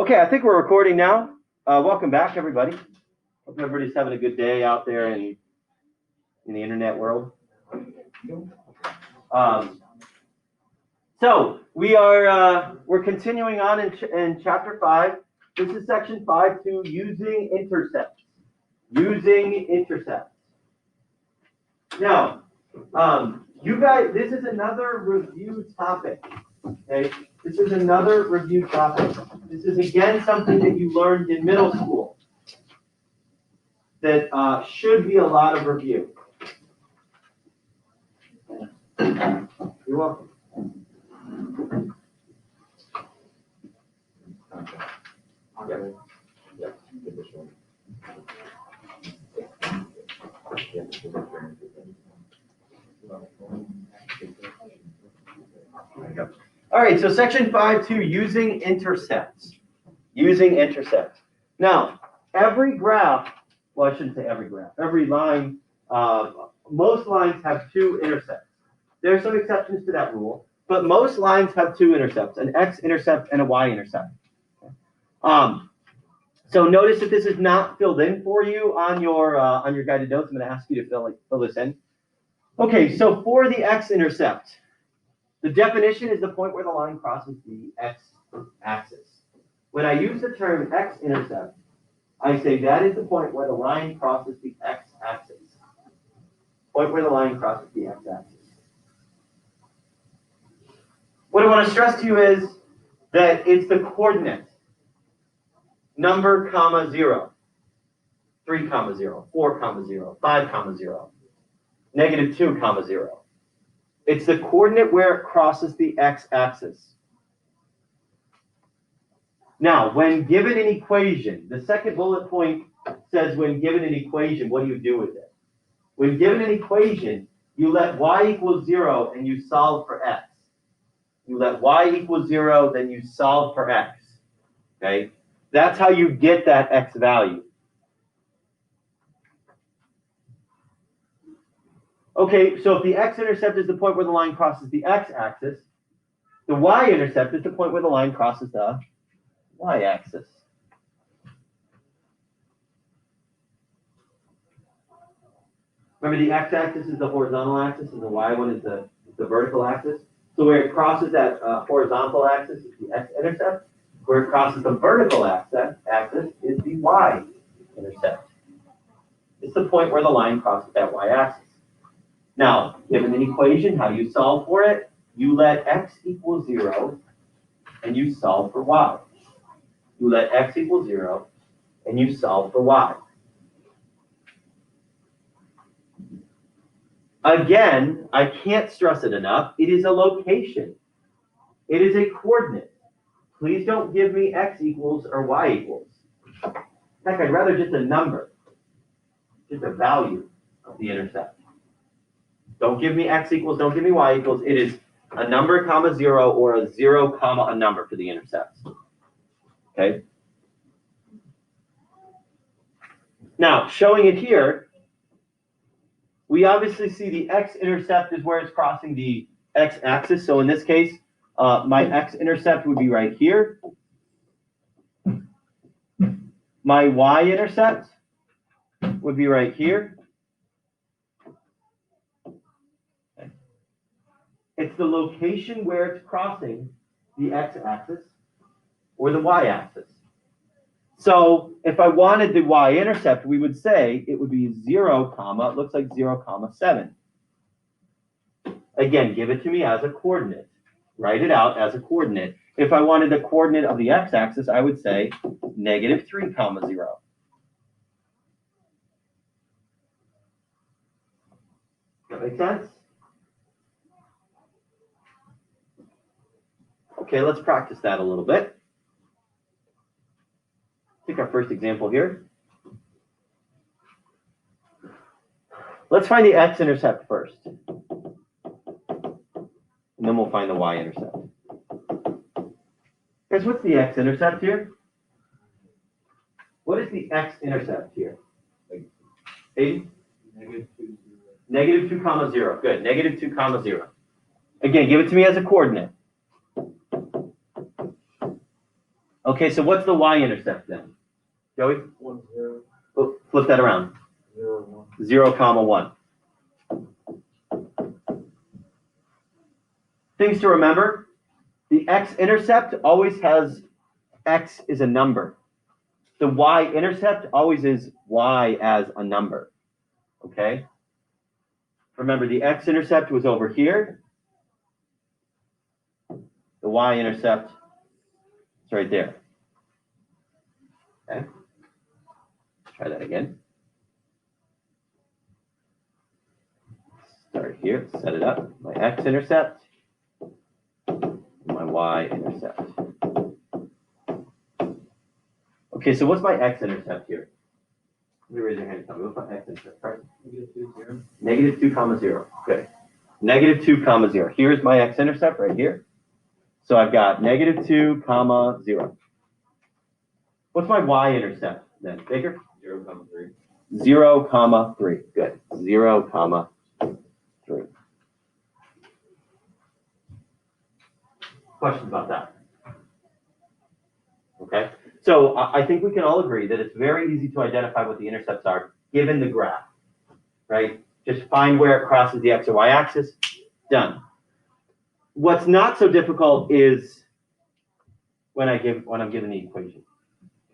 Okay, I think we're recording now. Welcome back, everybody. Hope everybody's having a good day out there in the internet world. So we're continuing on in chapter 5. This is section 5.2, using intercepts. Using intercepts. Now, you guys, this is another review topic. Okay, this is another review topic. This is again something that you learned in middle school that should be a lot of review. You're welcome. All right, so section 5.2, using intercepts. Using intercepts. Now, every graph, well, I shouldn't say every graph, every line, most lines have two intercepts. There are some exceptions to that rule, but most lines have two intercepts, an x-intercept and a y-intercept. So notice that this is not filled in for you on your guided notes. I'm going to ask you to fill this in. Okay, so for the x-intercept, the definition is the point where the line crosses the x-axis. When I use the term x-intercept, I say that is the point where the line crosses the x-axis. Point where the line crosses the x-axis. What I want to stress to you is that it's the coordinate. Number, comma, 0. 3, comma, 0. 4, comma, 0. 5, comma, 0. Negative 2, comma, 0. It's the coordinate where it crosses the x-axis. Now, when given an equation, the second bullet point says when given an equation, what do you do with it? When given an equation, you let y equal 0 and you solve for x. You let y equal 0, then you solve for x. Okay? That's how you get that x value. Okay, so if the x-intercept is the point where the line crosses the x-axis, the y-intercept is the point where the line crosses the y-axis. Remember, the x-axis is the horizontal axis, and the y one is the vertical axis. So where it crosses that horizontal axis is the x-intercept. Where it crosses the vertical axis is the y-intercept. It's the point where the line crosses that y-axis. Now, given an equation, how do you solve for it? You let x equal 0, and you solve for y. You let x equal 0, and you solve for y. Again, I can't stress it enough. It is a location. It is a coordinate. Please don't give me x equals or y equals. Heck, I'd rather just a number, just a value of the intercept. Don't give me x equals, don't give me y equals. It is a number, comma, 0, or a 0, comma, a number for the intercepts. Okay? Now, showing it here, we obviously see the x-intercept is where it's crossing the x-axis. So in this case, my x-intercept would be right here. My y-intercept would be right here. Okay. It's the location where it's crossing the x-axis or the y-axis. So if I wanted the y-intercept, we would say it would be 0, comma, it looks like 0, comma, 7. Again, give it to me as a coordinate. Write it out as a coordinate. If I wanted the coordinate of the x-axis, I would say negative 3, comma, 0. Does that make sense? Okay, let's practice that a little bit. Take our first example here. Let's find the x-intercept first. And then we'll find the y-intercept. Guys, what's the x-intercept here? What is the x-intercept here? Aiden? Negative 2, comma, 0. Good. Negative 2, comma, 0. Again, give it to me as a coordinate. Okay, so what's the y-intercept then? Joey? 1, 0, Oh, flip that around. 0, 1. 0, comma 1. Things to remember. The x-intercept always has x is a number. The y-intercept always is y as a number. Okay? Remember, the x-intercept was over here. The y-intercept is right there. Okay? Try that again. Start here, set it up. My x-intercept, my y-intercept. Okay, so what's my x-intercept here? Let me raise your hand and tell me, what's my x-intercept? Right? Negative 2, comma 0. Good. Negative 2, comma 0. Here's my x-intercept right here. So I've got negative 2, comma 0. What's my y-intercept then? Baker? 0, 3. 0, comma 3. Good. 0, comma 3. Questions about that? Okay. So I think we can all agree that it's very easy to identify what the intercepts are given the graph, right? Just find where it crosses the x or y axis. Done. What's not so difficult is when I'm given the equation.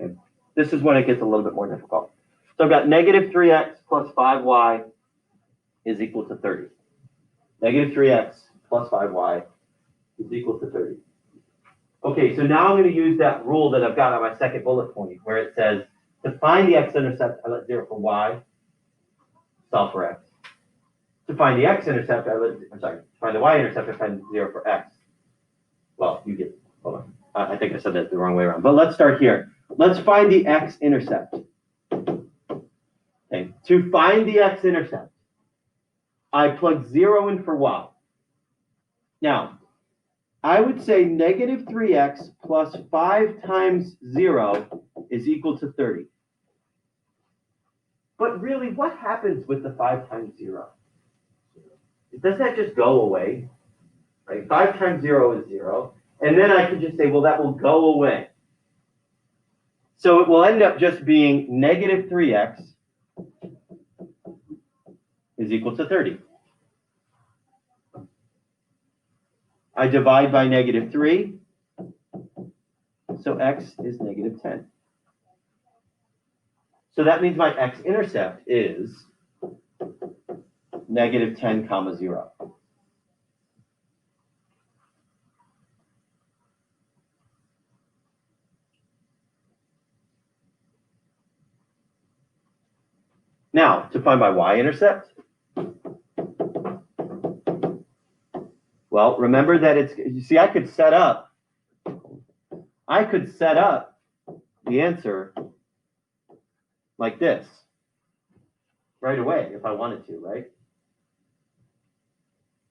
Okay. This is when it gets a little bit more difficult. So I've got negative 3x plus 5y is equal to 30. Negative 3x plus 5y is equal to 30. Okay, so now I'm going to use that rule that I've got on my second bullet point where it says to find the x-intercept, I let 0 for y, solve for x. To find the x-intercept, to find the y-intercept, I find 0 for x. Well, you get, hold on. I think I said that the wrong way around. But let's start here. Let's find the x-intercept. Okay, to find the x-intercept, I plug 0 in for y. Now, I would say negative 3x plus 5 times 0 is equal to 30. But really, what happens with the 5 times 0? Does that just go away? Right? 5 times 0 is 0. And then I can just say, well, that will go away. So it will end up just being negative 3x is equal to 30. I divide by negative 3, so x is negative 10. So that means my x-intercept is negative 10, comma 0. Now, to find my y-intercept, well, remember that it's, you see, I could set up the answer like this right away if I wanted to, right?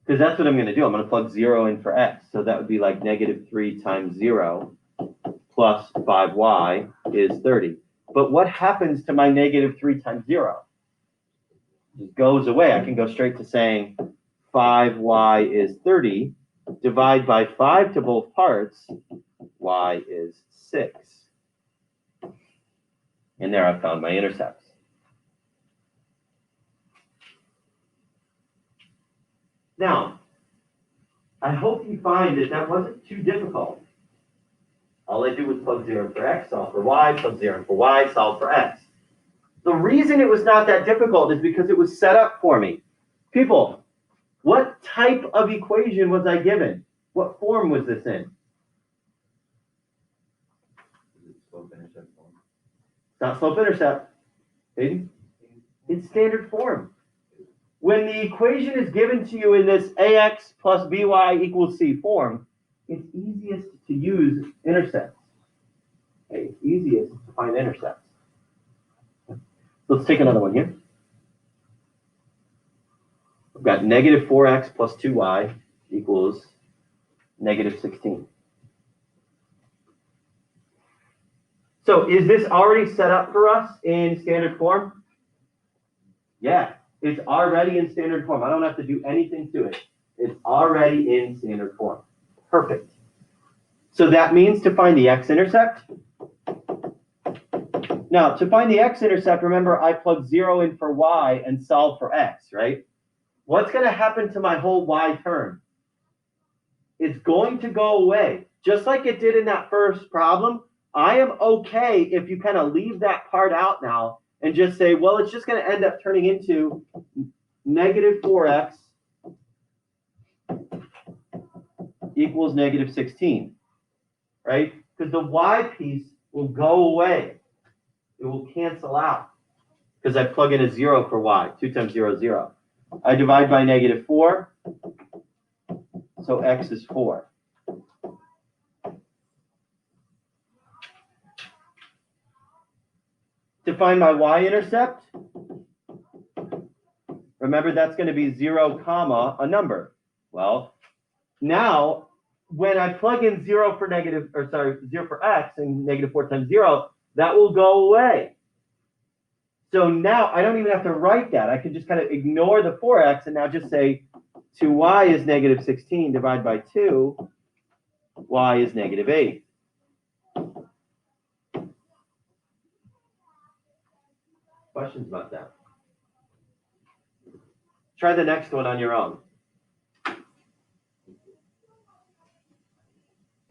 Because that's what I'm going to do. I'm going to plug 0 in for x. So that would be like negative 3 times 0 plus 5y is 30. But what happens to my negative 3 times 0? It goes away. I can go straight to saying 5y is 30. Divide by 5 to both parts, y is 6. And there I've found my intercepts. Now, I hope you find that that wasn't too difficult. All I do was plug 0 for x, solve for y, plug 0 for y, solve for x. The reason it was not that difficult is because it was set up for me. People, what type of equation was I given? What form was this in? It's not slope-intercept. It's standard form. When the equation is given to you in this ax plus by equals c form, it's easiest to use intercepts. Okay, it's easiest to find intercepts. Let's take another one here. We've got negative 4x plus 2y equals negative 16. So is this already set up for us in standard form? Yeah, it's already in standard form. I don't have to do anything to it. It's already in standard form. Perfect. So that means to find the x-intercept. Now, to find the x-intercept, remember I plugged 0 in for y and solve for x, right? What's going to happen to my whole y term? It's going to go away. Just like it did in that first problem, I am okay if you kind of leave that part out now and just say, well, it's just going to end up turning into negative 4x equals negative 16, right? Because the y piece will go away. It will cancel out because I plug in a 0 for y. 2 times 0 is 0. I divide by negative 4, so x is 4. To find my y-intercept, remember that's going to be 0, comma, a number. Well, now when I plug in 0 for 0 for x and negative 4 times 0, that will go away. So now I don't even have to write that. I can just kind of ignore the 4x and now just say 2y is negative 16 divided by 2, y is negative 8. Questions about that? Try the next one on your own.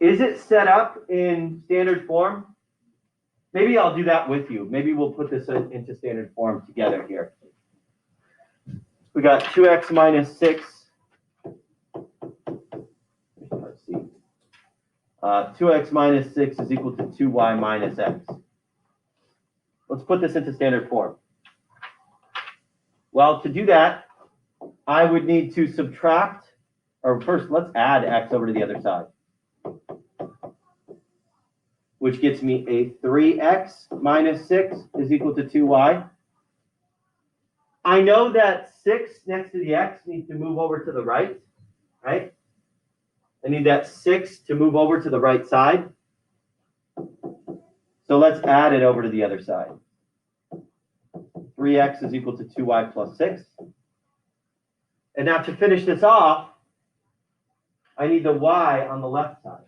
Is it set up in standard form? Maybe I'll do that with you. Maybe we'll put this into standard form together here. We got 2x minus 6. 2x minus 6 is equal to 2y minus x. Let's put this into standard form. Well, to do that, I would need to subtract, or first, let's add x over to the other side, which gets me a 3x minus 6 is equal to 2y. I know that 6 next to the x needs to move over to the right, right? I need that 6 to move over to the right side. So let's add it over to the other side. 3x is equal to 2y plus 6. And now to finish this off, I need the y on the left side.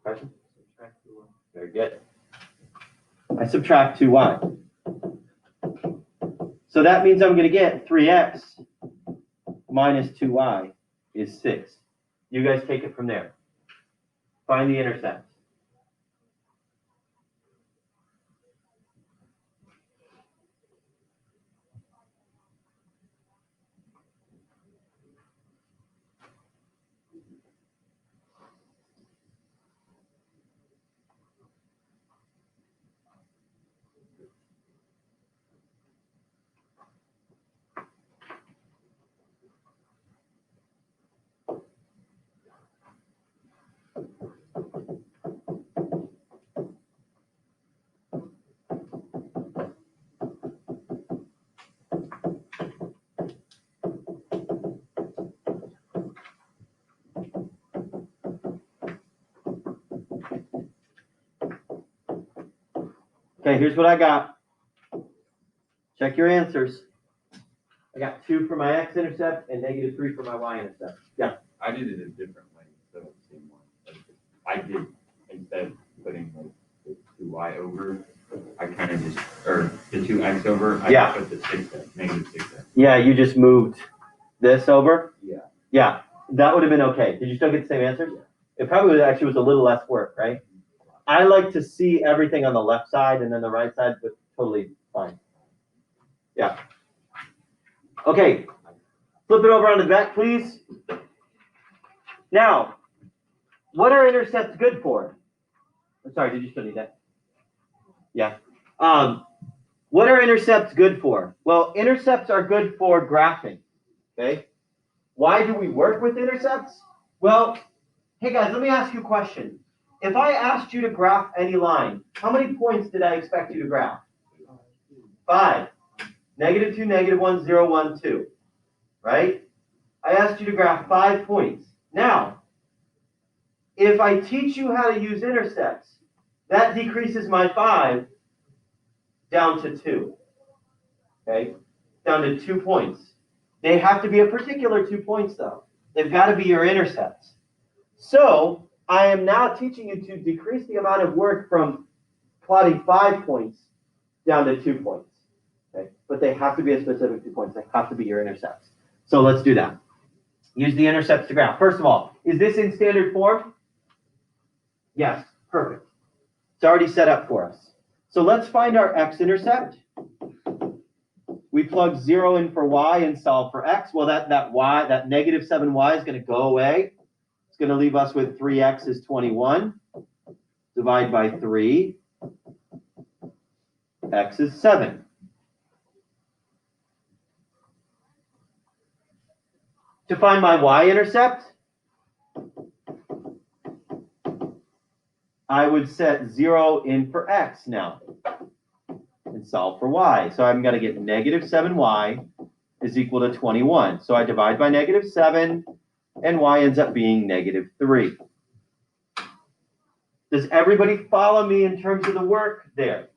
Question? Very good. I subtract 2y. So that means I'm going to get 3x minus 2y is 6. You guys take it from there. Find the intercept. Okay, here's what I got. Check your answers. I got 2 for my x-intercept and negative 3 for my y-intercept. Yeah. I did it a different way instead of the same one. I did, instead of putting like the 2y over, I kind of just, or the 2x over, I Yeah. put the 6x, negative 6x. Yeah, you just moved this over? Yeah. Yeah, that would have been okay. Did you still get the same answers? It probably actually was a little less work, right? I like to see everything on the left side and then the right side, but totally fine. Yeah. Okay, flip it over on the back, please. Now, what are intercepts good for? I'm sorry, did you still need that? Yeah. What are intercepts good for? Well, intercepts are good for graphing, okay? Why do we work with intercepts? Well, hey guys, let me ask you a question. If I asked you to graph any line, how many points did I expect you to graph? 5. Negative 2, negative 1, 0, 1, 2. Right? I asked you to graph 5 points. Now, if I teach you how to use intercepts, that decreases my 5 down to 2. Okay? Down to 2 points. They have to be a particular 2 points, though. They've got to be your intercepts. So I am now teaching you to decrease the amount of work from plotting 5 points down to 2 points. Okay? But they have to be a specific 2 points. They have to be your intercepts. So let's do that. Use the intercepts to graph. First of all, is this in standard form? Yes, perfect. It's already set up for us. So let's find our x-intercept. We plug 0 in for y and solve for x. Well, that negative 7y is going to go away. It's going to leave us with 3x is 21. Divide by 3. X is 7. To find my y-intercept, I would set 0 in for x now and solve for y. So I'm going to get negative 7y is equal to 21. So I divide by negative 7, and y ends up being negative 3. Does everybody follow me in terms of the work there?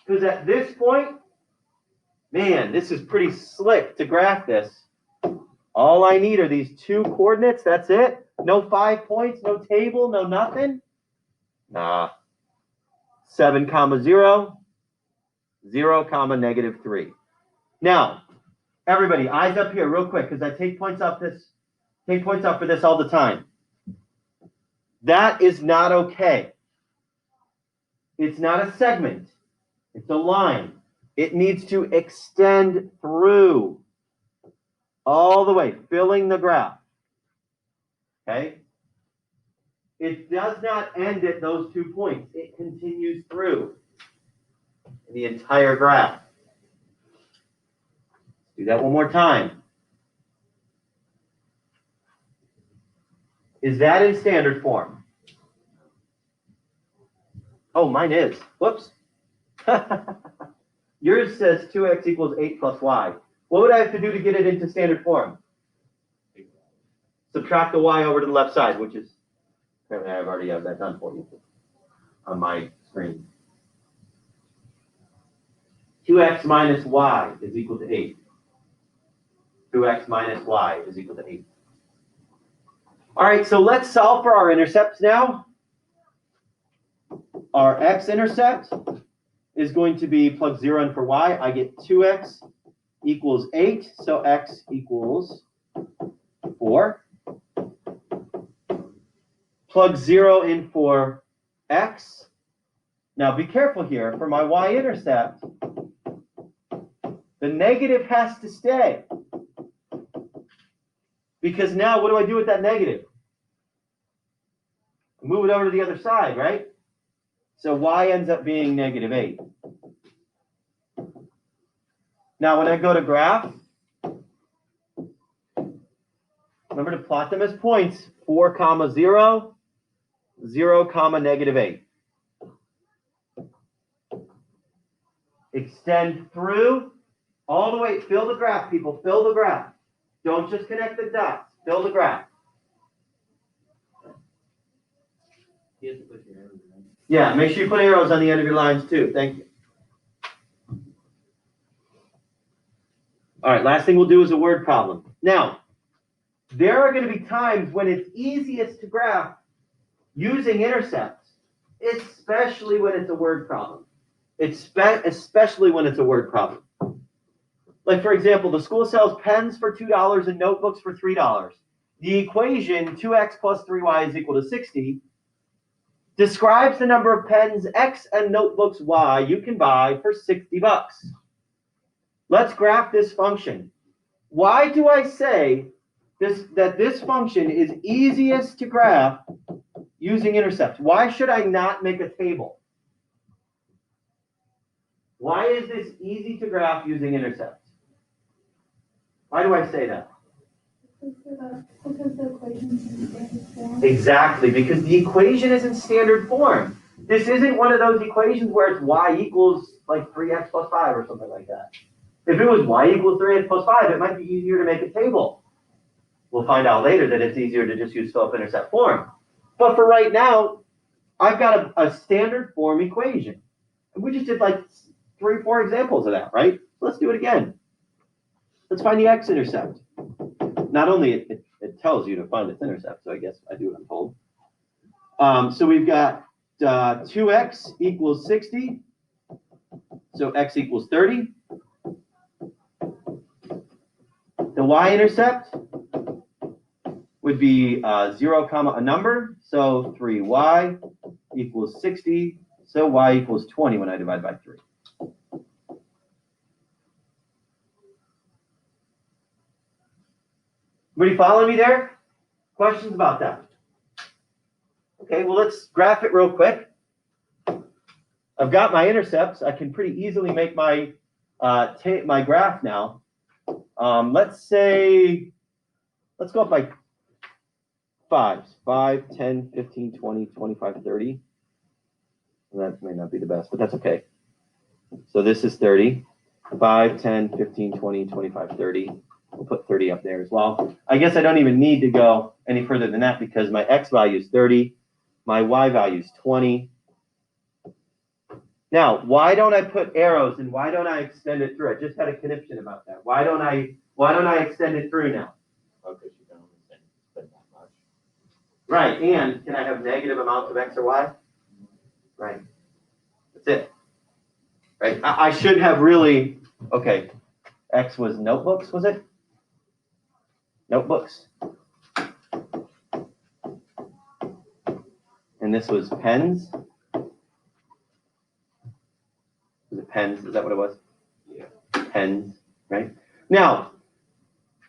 Because at this point, man, this is pretty slick to graph this. All I need are these 2 coordinates. That's it. No 5 points, no table, no nothing. Nah. 7, 0, 0, negative 3. Now, everybody, eyes up here real quick, because I take points off for this all the time. That is not okay. It's not a segment. It's a line. It needs to extend through all the way, filling the graph. Okay? It does not end at those 2 points. It continues through the entire graph. Do that one more time. Is that in standard form? Oh, mine is. Whoops. Yours says 2x equals 8 plus y. What would I have to do to get it into standard form? Subtract the y over to the left side, which is, apparently I've already have that done for you on my screen. 2x minus y is equal to 8. 2x minus y is equal to 8. All right, so let's solve for our intercepts now. Our x-intercept is going to be plug 0 in for y. I get 2x equals 8, so x equals 4. Plug 0 in for x. Now be careful here. For my y-intercept, the negative has to stay. Because now what do I do with that negative? Move it over to the other side, right? So y ends up being negative 8. Now when I go to graph, remember to plot them as points. 4, 0, 0, negative 8. Extend through all the way. Fill the graph, people. Fill the graph. Don't just connect the dots. Fill the graph. Yeah, make sure you put arrows on the end of your lines too. Thank you. All right, last thing we'll do is a word problem. Now, there are going to be times when it's easiest to graph using intercepts, especially when it's a word problem. Especially when it's a word problem. Like, for example, the school sells pens for $2 and notebooks for $3. The equation 2x plus 3y is equal to 60 describes the number of pens x and notebooks y you can buy for $60. Let's graph this function. Why do I say that this function is easiest to graph using intercepts? Why should I not make a table? Why is this easy to graph using intercepts? Why do I say that? Because the equation is in standard form. Exactly, because the equation is in standard form. This isn't one of those equations where it's y equals like 3x plus 5 or something like that. If it was y equals 3x plus 5, it might be easier to make a table. We'll find out later that it's easier to just use slope-intercept form. But for right now, I've got a standard form equation. And we just did like 3 or 4 examples of that, right? Let's do it again. Let's find the x-intercept. Not only it tells you to find its intercept, so I guess I do what I'm told. So we've got 2x equals 60. So x equals 30. The y-intercept would be 0, a number. So 3y equals 60. So y equals 20 when I divide by 3. Everybody following me there? Questions about that? Okay, well, let's graph it real quick. I've got my intercepts. I can pretty easily make my my graph now. Let's go up by 5s. 5, 10, 15, 20, 25, 30. That may not be the best, but that's okay. So this is 30. 5, 10, 15, 20, 25, 30. We'll put 30 up there as well. I guess I don't even need to go any further than that because my x value is 30. My y value is 20. Now, why don't I put arrows and why don't I extend it through? I just had a conniption about that. Why don't I extend it through now? Oh, because you can only spend that much. Right, and can I have negative amounts of x or y? Right. That's it. Right. I should have really, okay. X was notebooks, was it? Notebooks. And this was pens. Was it pens? Is that what it was? Yeah. Pens, right? Now,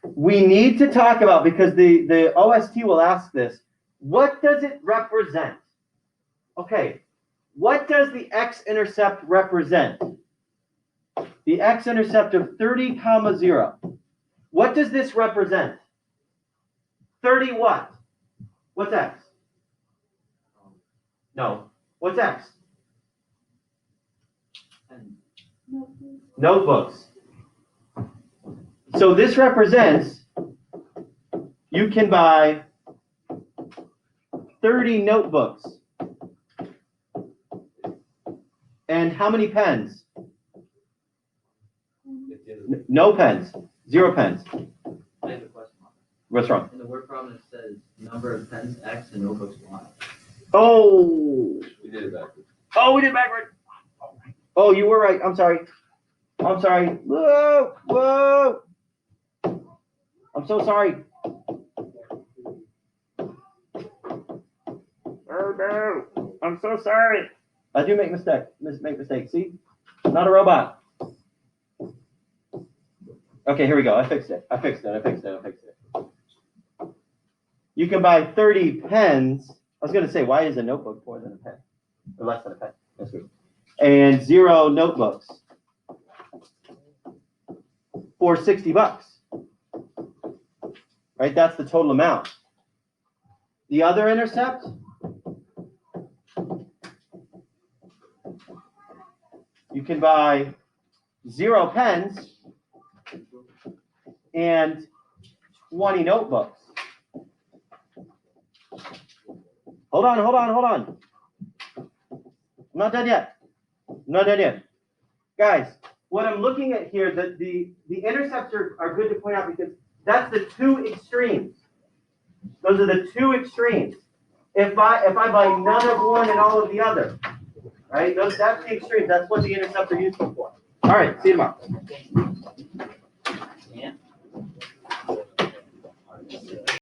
we need to talk about, because the OST will ask this, what does it represent? Okay, what does the x-intercept represent? The x-intercept of 30, 0. What does this represent? 30 what? What's x? No. What's x? Notebooks. So this represents you can buy 30 notebooks. And how many pens? No pens. 0 pens. I have a question. What's wrong? In the word problem, it says number of pens X and notebooks Y. Oh. We did it backwards. Oh, we did backward. Oh, you were right. I'm sorry. I'm sorry. Whoa, whoa. I'm so sorry. Oh no. I'm so sorry. I do make mistakes. See? I'm not a robot. Okay, here we go. I fixed it. You can buy 30 pens. I was going to say, why is a notebook more than a pen? Or less than a pen. That's good. And 0 notebooks for $60. Right? That's the total amount. The other intercept, you can buy 0 pens and 20 notebooks. Hold on. I'm not done yet. Guys, what I'm looking at here, the intercepts are good to point out because that's the 2 extremes. Those are the 2 extremes. If I buy none of one and all of the other, right? That's the extremes. That's what the intercepts are useful for. All right, see you tomorrow.